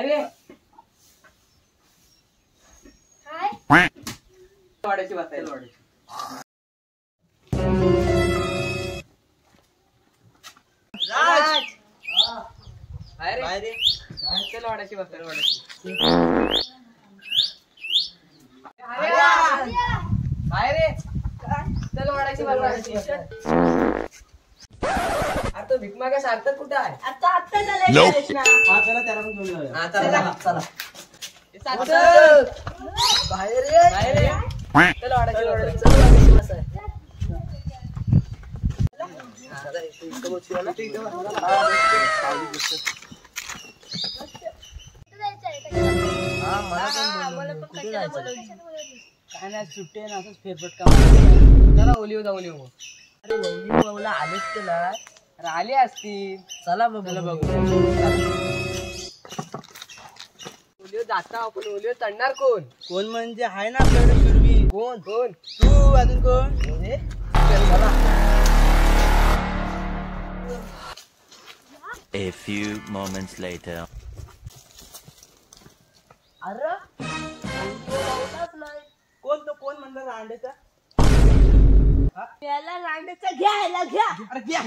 रे हाय वाड्याची बात आहे वाड्याची राज काय रे चल वाड्याची बात आहे वाड्याची काय रे चल वाड्याची बात वाड्याची अरे तो भीक मागा सार्थक कुठं आहे आता झालं हा चला त्याला पण घेऊन जाऊया हा चला चला बाहेर ये चल वाड्याची वाड्याची काय नाही सुट्टी आहे ना असंच फेरफटका चला ओलिओ जाऊ ओलिओ अरे ओलिओला आलेच तुला अरे आले असतील चला चला बघू ओलिओ जाता आपण ओलिओ चढणार कोण कोण म्हणजे आहे ना आपल्याकडे सुरभी कोण कोण तू अजून कोण A few moments later. अरे कोण तो कोण म्हणला रांडेचा याला रांडेचा घ्यायला घ्या अरे घ्या